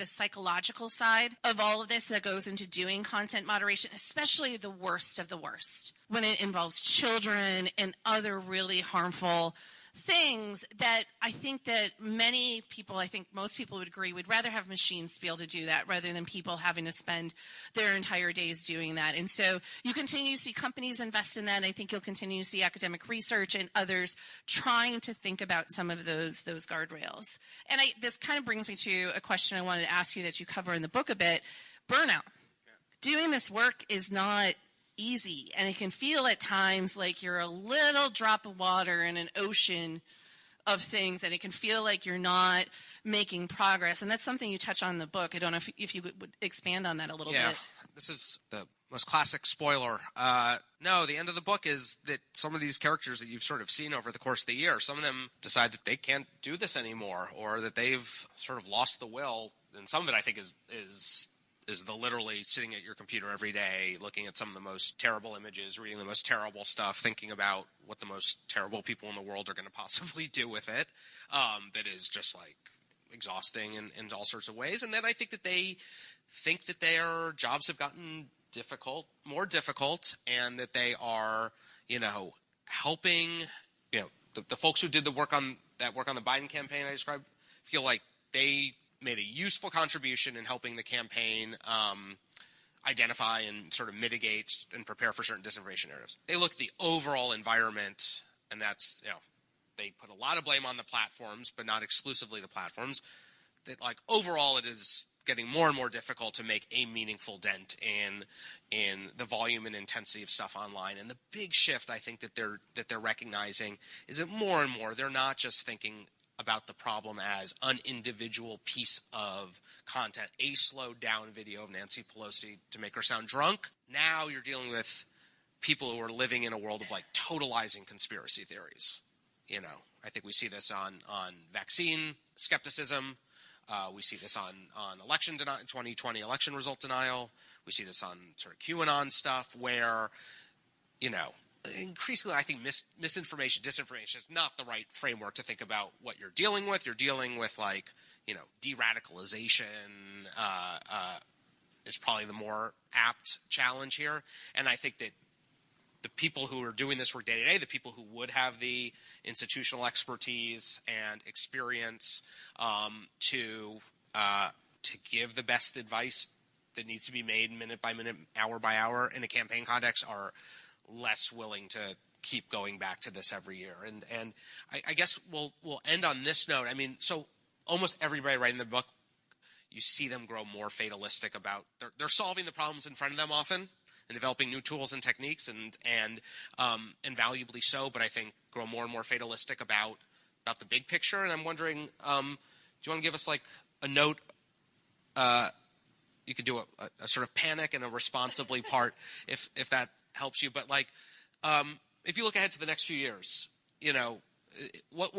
psychological side of all of this that goes into doing content moderation, especially the worst of the worst, when it involves children and other really harmful things that I think that most people would agree, would rather have machines to be able to do that rather than people having to spend their entire days doing that. And so you continue to see companies invest in that. And I think you'll continue to see academic research and others trying to think about some of those guardrails. And this kind of brings me to a question I wanted to ask you that you cover in the book a bit. Burnout. Doing this work is not easy, and it can feel at times like you're a little drop of water in an ocean of things, and it can feel like you're not making progress. And that's something you touch on in the book. I don't know if you would expand on that a little bit. This is the most classic spoiler. No, the end of the book is that some of these characters that you've sort of seen over the course of the year, some of them decide that they can't do this anymore, or that they've sort of lost the will. And some of it, I think, is the literally sitting at your computer every day, looking at some of the most terrible images, reading the most terrible stuff, thinking about what the most terrible people in the world are going to possibly do with it. That is just, like, exhausting in all sorts of ways. And then I think that they think that their jobs have gotten more difficult, and that they are, helping, the folks who did the work on the Biden campaign I described feel like they made a useful contribution in helping the campaign identify and sort of mitigate and prepare for certain disinformation narratives. They look at the overall environment, and that's, they put a lot of blame on the platforms, but not exclusively the platforms. That, like, overall it is getting more and more difficult to make a meaningful dent in the volume and intensity of stuff online. And the big shift I think that they're recognizing is that more and more they're not just thinking about the problem as an individual piece of content, a slowed down video of Nancy Pelosi to make her sound drunk. Now you're dealing with people who are living in a world of, like, totalizing conspiracy theories. I think we see this on vaccine skepticism. We see this on election 2020 election result denial. We see this on sort of QAnon stuff where, increasingly, I think misinformation, disinformation is not the right framework to think about what you're dealing with. You're dealing with, like, de-radicalization is probably the more apt challenge here. And I think that the people who are doing this work day to day, the people who would have the institutional expertise and experience to give the best advice that needs to be made minute by minute, hour by hour in a campaign context are less willing to keep going back to this every year. And I guess we'll end on this note. I mean, so almost everybody writing the book, you see them grow more fatalistic about they're solving the problems in front of them often and developing new tools and techniques and valuably so, but I think grow more and more fatalistic about the big picture. And I'm wondering, do you want to give us like a note? You could do a sort of panic and a responsibly part if that helps you. But like, if you look ahead to the next few years, what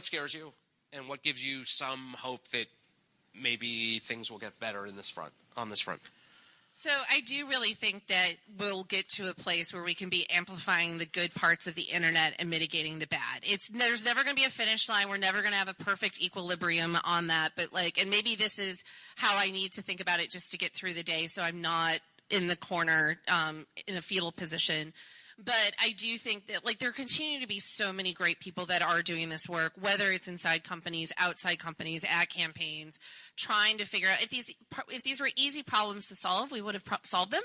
scares you, and what gives you some hope that maybe things will get better on this front? So I do really think that we'll get to a place where we can be amplifying the good parts of the internet and mitigating the bad. There's never going to be a finish line. We're never going to have a perfect equilibrium on that. But and maybe this is how I need to think about it just to get through the day, so I'm not in the corner in a fetal position. But I do think that there continue to be so many great people that are doing this work, whether it's inside companies, outside companies, at campaigns, trying to figure out if these were easy problems to solve, we would have solved them.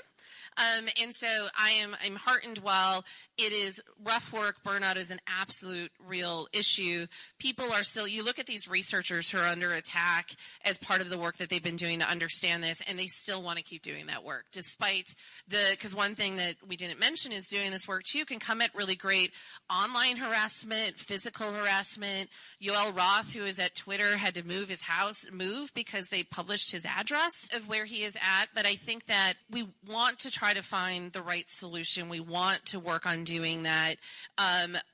And so I'm heartened while it is rough work. Burnout is an absolute real issue. People are still, you look at these researchers who are under attack as part of the work that they've been doing to understand this, and they still want to keep doing that work despite because one thing that we didn't mention is doing this work too can come at really great online harassment, physical harassment. Yoel Roth, who is at Twitter, had to move his house because they published his address of where he is at. But I think that we want to try to find the right solution. We want to work on doing that.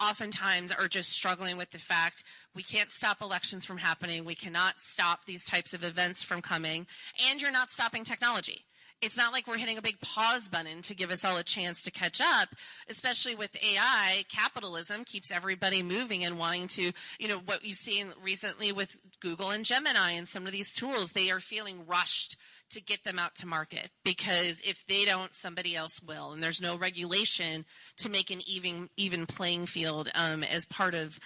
Oftentimes are just struggling with the fact we can't stop elections from happening. We cannot stop these types of events from coming. And you're not stopping technology. It's not like we're hitting a big pause button to give us all a chance to catch up, especially with AI. Capitalism keeps everybody moving and wanting to, what you've seen recently with Google and Gemini and some of these tools, they are feeling rushed to get them out to market, because if they don't, somebody else will, and there's no regulation to make an even playing field as part of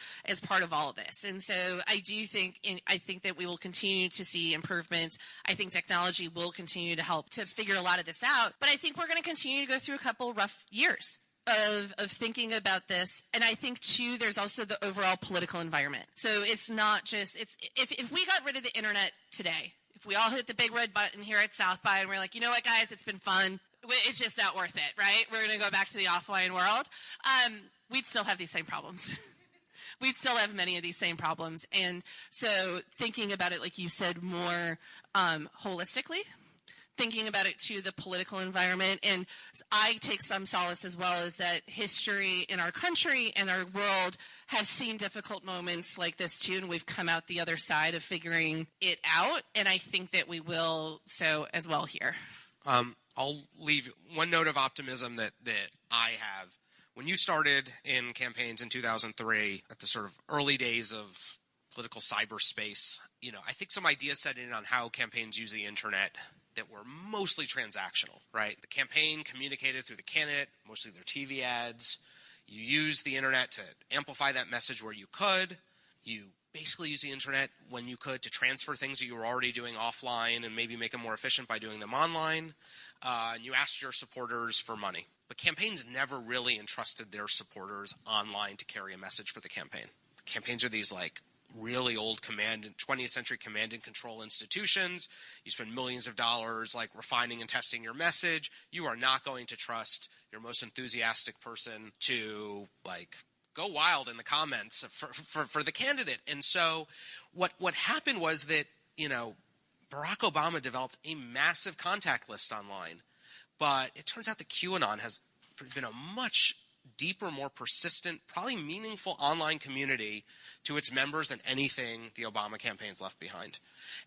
all of this. And so I think that we will continue to see improvements. I think technology will continue to help to figure a lot of this out, but I think we're going to continue to go through a couple rough years of thinking about this. And I think too, there's also the overall political environment. So it's not just if we got rid of the internet today, if we all hit the big red button here at South by and we're like, you know what, guys, it's been fun, it's just not worth it, right? We're going to go back to the offline world. We'd still have these same problems. We'd still have many of these same problems. And so thinking about it, like you said, more holistically, thinking about it to the political environment. And I take some solace as well as that history in our country and our world have seen difficult moments like this too, and we've come out the other side of figuring it out. And I think that we will so as well here. I'll leave one note of optimism that I have. When you started in campaigns in 2003, at the sort of early days of political cyberspace, I think some ideas set in on how campaigns use the internet that were mostly transactional, right? The campaign communicated through the candidate, mostly their TV ads. You used the internet to amplify that message where you could. You basically used the internet when you could to transfer things that you were already doing offline and maybe make them more efficient by doing them online. And you asked your supporters for money. But campaigns never really entrusted their supporters online to carry a message for the campaign. Campaigns are these really old 20th century command and control institutions. You spend millions of dollars refining and testing your message. You are not going to trust your most enthusiastic person to go wild in the comments for the candidate. And so what happened was that, Barack Obama developed a massive contact list online, but it turns out that QAnon has been a much deeper, more persistent, probably meaningful online community to its members than anything the Obama campaign's left behind.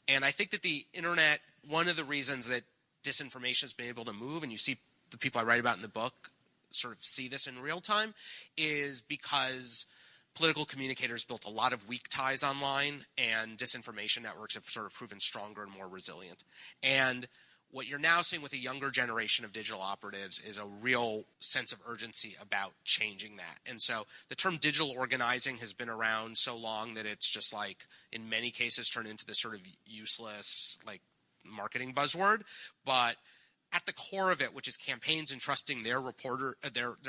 And I think that the internet, one of the reasons that disinformation has been able to move, and you see the people I write about in the book sort of see this in real time, is because political communicators built a lot of weak ties online, and disinformation networks have sort of proven stronger and more resilient. And what you're now seeing with a younger generation of digital operatives is a real sense of urgency about changing that. And so the term digital organizing has been around so long that it's just in many cases turned into this sort of useless marketing buzzword. But at the core of it, which is campaigns entrusting their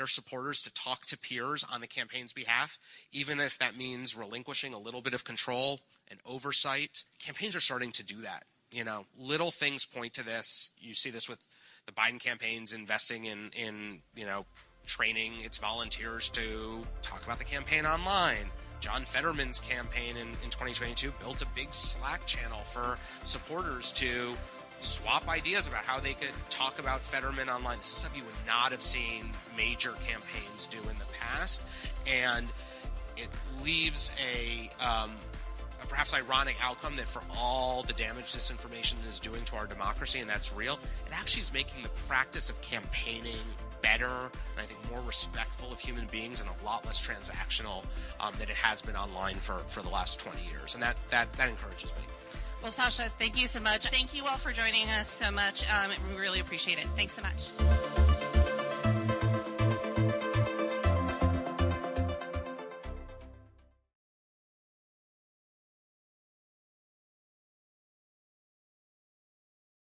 supporters to talk to peers on the campaign's behalf, even if that means relinquishing a little bit of control and oversight. Campaigns are starting to do that. Little things point to this. You see this with the Biden campaigns investing in training its volunteers to talk about the campaign online. John Fetterman's campaign in 2022 built a big Slack channel for supporters to swap ideas about how they could talk about Fetterman online. This is stuff you would not have seen major campaigns do in the past, and it leaves a perhaps ironic outcome that for all the damage disinformation is doing to our democracy, and that's real, it actually is making the practice of campaigning better, and I think more respectful of human beings and a lot less transactional than it has been online for the last 20 years, and that encourages me. Well, Sasha, thank you so much. Thank you all for joining us so much. We really appreciate it. Thanks so much.